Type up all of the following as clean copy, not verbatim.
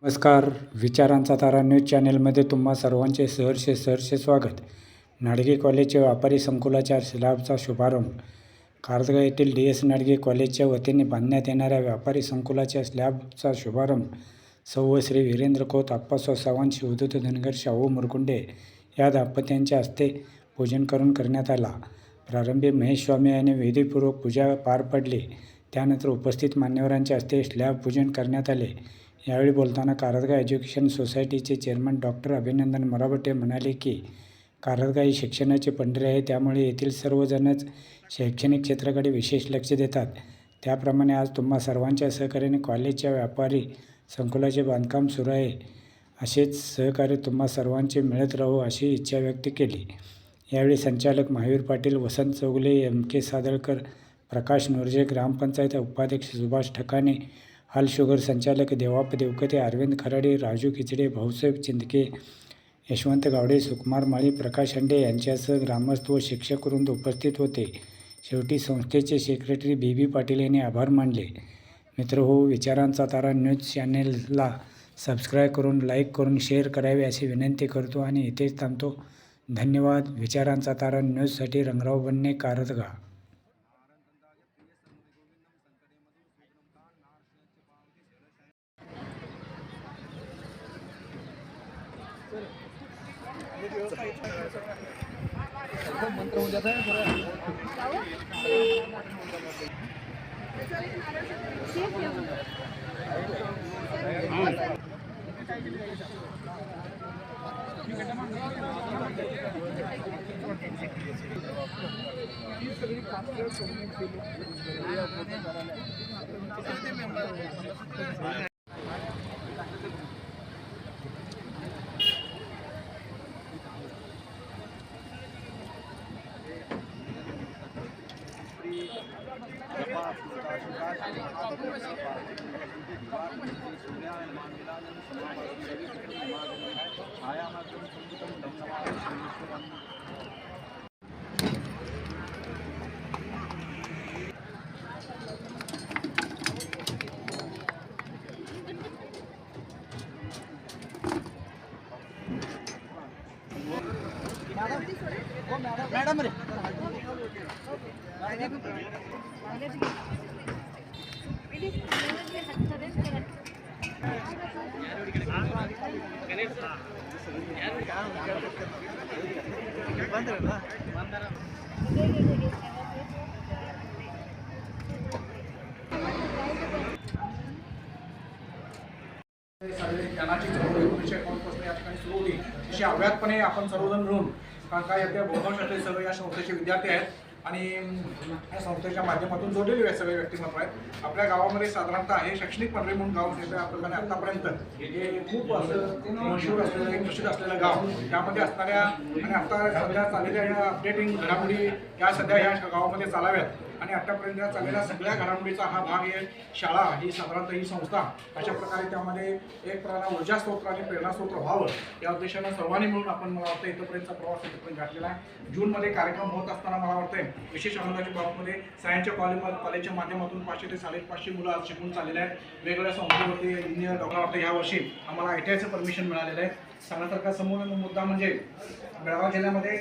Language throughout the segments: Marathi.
नमस्कार. विचारांचा तारा न्यूज चॅनेलमध्ये तुम्हा सर्वांचे सहर्ष स्वागत. नाडगे कॉलेजच्या व्यापारी संकुलाच्या स्लॅबचा शुभारंभ. कारदगा येथील DS नाडगे कॉलेजच्या वतीने बांधण्यात येणाऱ्या व्यापारी संकुलाच्या स्लॅबचा शुभारंभ सौ श्री वीरेंद्र खोत, आप्पासाहेब सावंत, शिवदूत धनगर शाहू मुरगुंडे या दाम्पत्यांच्या हस्ते पूजन करून करण्यात आला. प्रारंभी महेश स्वामी यांनी विधीपूर्वक पूजा पार पडली. त्यानंतर उपस्थित मान्यवरांच्या हस्ते स्लॅब पूजन करण्यात आले. यावेळी बोलताना कारदगा एज्युकेशन सोसायटीचे चेअरमन डॉक्टर अभिनंदन मराबटे म्हणाले की कारदगा ही शिक्षणाची पंढरी आहे, त्यामुळे येथील सर्वजणच शैक्षणिक क्षेत्राकडे विशेष लक्ष देतात. त्याप्रमाणे आज तुम्हा सर्वांच्या सहकार्याने कॉलेजच्या व्यापारी संकुलाचे बांधकाम सुरू आहे. असेच सहकार्य तुम्हा सर्वांचे मिळत राहो अशी इच्छा व्यक्त केली. यावेळी संचालक महावीर पाटील, वसंत चौगुले, MK सादळकर, प्रकाश नोरजे, ग्रामपंचायत उपाध्यक्ष सुभाष ठकाणे, हाल शुगर संचालक देवाप देवकते, अरविंद खराडे, राजू खिचडे, भाऊसाहेब चिंदके, यशवंत गावडे, सुकुमार माळी, प्रकाश अंडे यांच्यासह ग्रामस्थ व शिक्षक वृंद उपस्थित होते. शेवटी संस्थेचे सेक्रेटरी BB पाटील यांनी आभार मानले. मित्रहो, विचारांचा तारा न्यूज चॅनेलला सबस्क्राईब करून, लाईक करून, शेअर करावे अशी विनंती करतो आणि इथेच थांबतो. धन्यवाद. विचारांचा तारा न्यूजसाठी रंगराव बन्ने, कारदगा. मंत्र हो जाता है मैडम रे ज्ञानाची चळवळ 1951 पासून या ठिकाणी सुरू होती. तशी अव्याहतपणे आपण सर्वजण मिळून, कारण काय आपल्या बहुतांशातले सगळे या संस्थेचे विद्यार्थी आहेत आणि या संस्थेच्या माध्यमातून जोडलेले सगळे व्यक्तिमत्व आहेत. आपल्या गावामध्ये साधारणतः हे शैक्षणिक पंढरी म्हणून गाव या प्रकारे आतापर्यंत हे खूप असं मशहूर असलेलं, एक प्रसिद्ध असलेलं गाव. त्यामध्ये असणाऱ्या आणि आता सध्या चाललेल्या या अपडेटिंग घडामोडी या सध्या ह्या गावामध्ये चालाव्यात आणि आतापर्यंत चाललेल्या सगळ्या घडामोडीचा हा भाग आहे. शाळा ही साधारणतः ही संस्था अशा प्रकारे त्यामध्ये एक प्रकारे ऊर्जास्त्रोत आणि प्रेरणास्त्रोत व्हावं या उद्देशानं सर्वांनी मिळून आपण मला वाटतं इथंपर्यंतचा प्रवास इथपर्यंत गाठलेला आहे. जूनमध्ये कार्यक्रम होत असताना मला वाटतंय विशेष आनंदाच्या बाबतीमध्ये सायन्सच्या कॉलेजच्या माध्यमातून 500 ते 550 मुलं आज शिकून चाललेले आहेत. वेगवेगळ्या संस्थेवरती इंजिनियर डॉक्टर वाटतं ह्या वर्षी आम्हाला ITIचं परमिशन मिळालेलं आहे. सांगण्यासारखा समोर मुद्दा म्हणजे बेळगाव जिल्ह्यामध्ये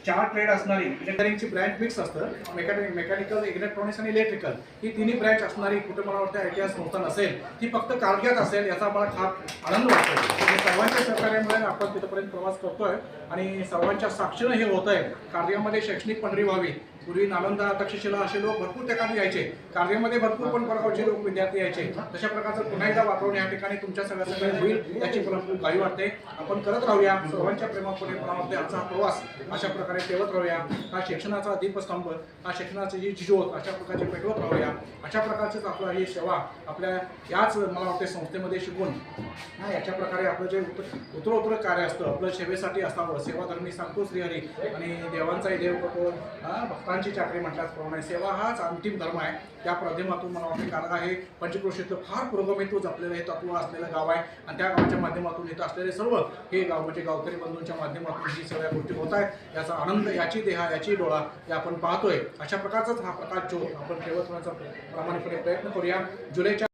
4 ट्रेड असणारी इंजिनिअरिंगची ब्रँच मिक्स असतं. मेकॅनिकल, इलेक्ट्रॉनिक्स आणि इलेक्ट्रिकल ही तिन्ही ब्रँच असणारी कुठे मला वाटतं ITI संस्था नसेल, ती फक्त कारगिर्यात असेल याचा आम्हाला फार आनंद वाटतो. सर्वांच्या सहकार्यामुळे आपण तिथपर्यंत प्रवास करतोय आणि सर्वांच्या साक्षीनं हे होत आहे. कारगिर्यामध्ये शैक्षणिक पंढरी व्हावी. पूर्वी नालंदा, तक्षशिला असे लोक भरपूर ठिकाणी यायचे. कारगिर्यामध्ये भरपूर पण परगावचे लोक विद्यार्थी यायचे. तशा प्रकारचं पुन्हा एकदा वातावरण या ठिकाणी तुमच्या सगळ्या होईल याची मला खूप गावी वाटते. आपण करत राहूया. सर्वांच्या प्रेमापुढे मला वाटते आजचा प्रवास अशा प्रकारे ठेवत राहूया. हा शिक्षणाचा दीपस्तंभ, हा शिक्षणाची जी ज्योत अशा प्रकारचे पेटवत राहूया. अशा प्रकारचीच आपला ही सेवा आपल्या याच मला वाटते संस्थेमध्ये शिकून याच्या प्रकारे आपलं जे उत्तरोत्तर कार्य असतं आपलं सेवेसाठी असावं. सेवाधर्मी सांगतो श्रीहरी आणि देवांचाही देव करतो, भक्तांची चाकरी म्हटल्याप्रमाणे सेवा हाच अंतिम धर्म आहे. त्या माध्यमातून मला वाटते कारदगा हे पंचक्रोशीतलं फार पुरोगमित्व जपलेलं हे तत्व असलेलं गाव आहे आणि त्या गावाच्या माध्यमातून इथं असलेले सर्व हे गाव म्हणजे गावकरी बंधूंच्या माध्यमातून ही सगळ्या गोष्टी होत आहेत. याचा आनंद, याची देहा, याची डोळा हे आपण पाहतोय. अशा प्रकारचाच हा प्रकाश जो आपण ठेवत राहण्याचा प्रामाणिकपणे प्रयत्न करूया. जुलैच्या